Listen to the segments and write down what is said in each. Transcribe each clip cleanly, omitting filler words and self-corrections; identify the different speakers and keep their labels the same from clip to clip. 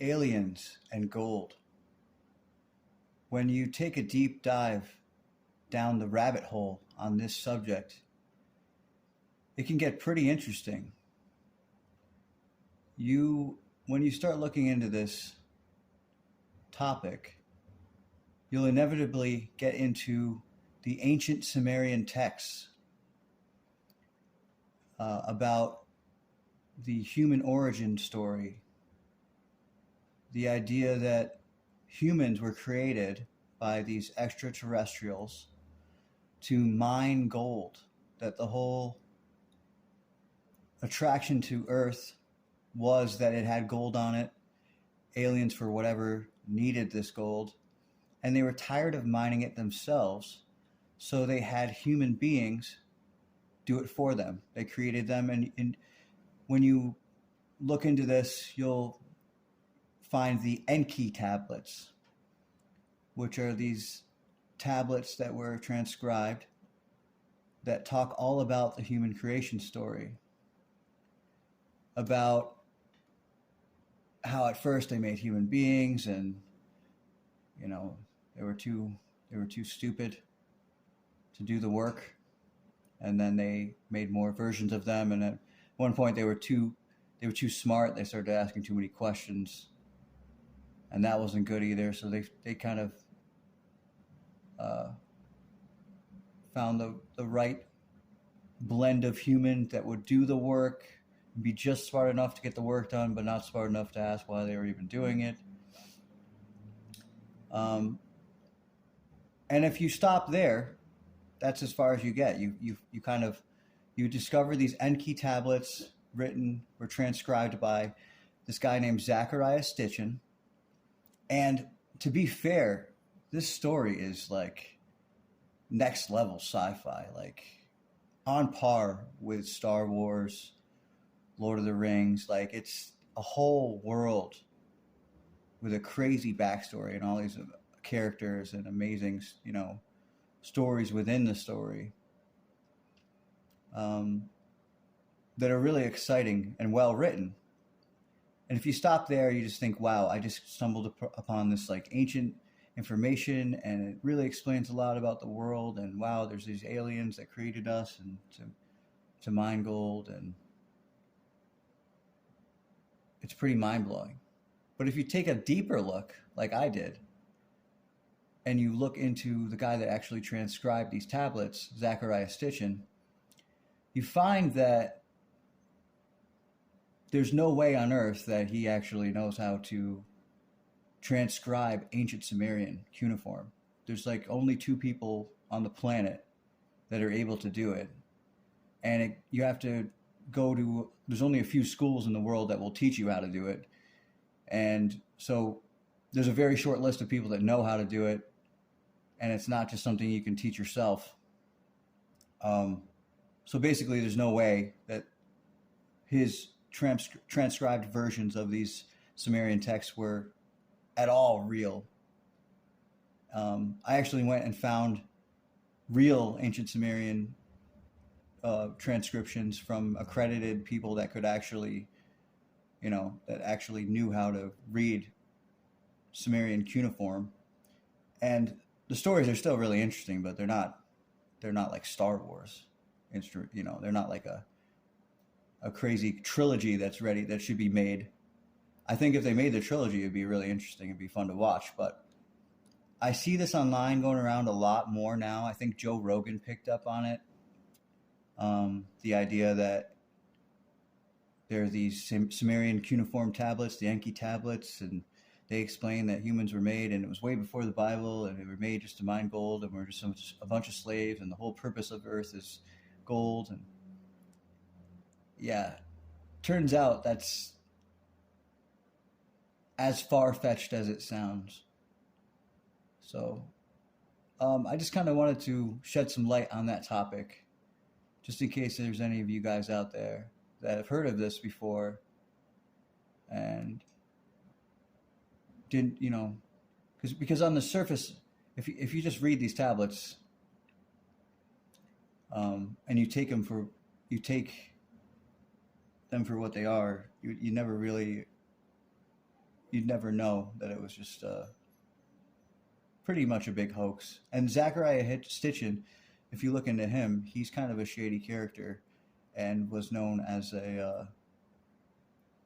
Speaker 1: aliens and gold. When you take a deep dive down the rabbit hole on this subject, it can get pretty interesting. When you start looking into this topic, you'll inevitably get into the ancient Sumerian texts about the human origin story, the idea that humans were created by these extraterrestrials to mine gold, that the whole attraction to Earth was that it had gold on it. Aliens, for whatever, needed this gold, and they were tired of mining it themselves, so they had human beings do it for them. They created them, and when you look into this, you'll find the Enki tablets, which are these tablets that were transcribed that talk all about the human creation story, about how at first they made human beings, and they were too stupid to do the work, and then they made more versions of them, and at one point they were too smart. They started asking too many questions, and that wasn't good either. So they kind of found the right blend of human that would do the work, be just smart enough to get the work done, but not smart enough to ask why they were even doing it. And if you stop there, that's as far as you get. You discover these Enki tablets were transcribed by this guy named Zachariah Stitchin. And to be fair, this story is like next level sci-fi, like on par with Star Wars, Lord of the Rings. Like, it's a whole world with a crazy backstory and all these characters and amazing, stories within the story that are really exciting and well written. And if you stop there, you just think, wow, I just stumbled upon this like ancient information, and it really explains a lot about the world. And wow, there's these aliens that created us and to mine gold, and it's pretty mind blowing. But if you take a deeper look, like I did, and you look into the guy that actually transcribed these tablets, Zachariah Stitchin, you find that there's no way on earth that he actually knows how to transcribe ancient Sumerian cuneiform. There's like only two people on the planet that are able to do it. And you have to there's only a few schools in the world that will teach you how to do it. And so there's a very short list of people that know how to do it. And it's not just something you can teach yourself. So basically, there's no way that his transcribed versions of these Sumerian texts were at all real. I actually went and found real ancient Sumerian transcriptions from accredited people that could actually, that actually knew how to read Sumerian cuneiform. And the stories are still really interesting, but they're not like Star Wars. They're not like a crazy trilogy that should be made. I think if they made the trilogy, it'd be really interesting. It'd be fun to watch. But I see this online going around a lot more now. I think Joe Rogan picked up on it. The idea that there are these Sumerian cuneiform tablets, the Enki tablets, and they explain that humans were made, and it was way before the Bible, and they were made just to mine gold, and we're just a bunch of slaves, and the whole purpose of Earth is gold. And yeah, turns out that's as far-fetched as it sounds. So I just kind of wanted to shed some light on that topic, just in case there's any of you guys out there that have heard of this before and didn't, because on the surface, if you just read these tablets and you take them for what they are, you never really you'd never know that it was just pretty much a big hoax. And Zachariah Stitchin, if you look into him, he's kind of a shady character and was known as a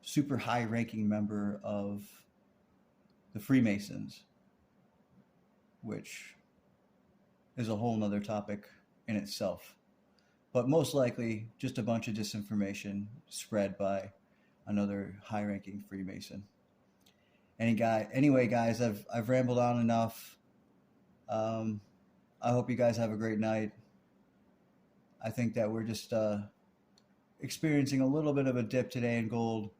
Speaker 1: super high ranking member of the Freemasons, which is a whole nother topic in itself. But most likely just a bunch of disinformation spread by another high ranking Freemason. Anyway, guys, I've rambled on enough. I hope you guys have a great night. I think that we're just experiencing a little bit of a dip today in gold.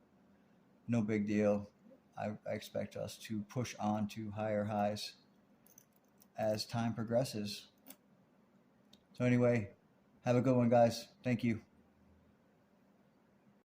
Speaker 1: No big deal. I expect us to push on to higher highs as time progresses. So anyway, have a good one, guys. Thank you.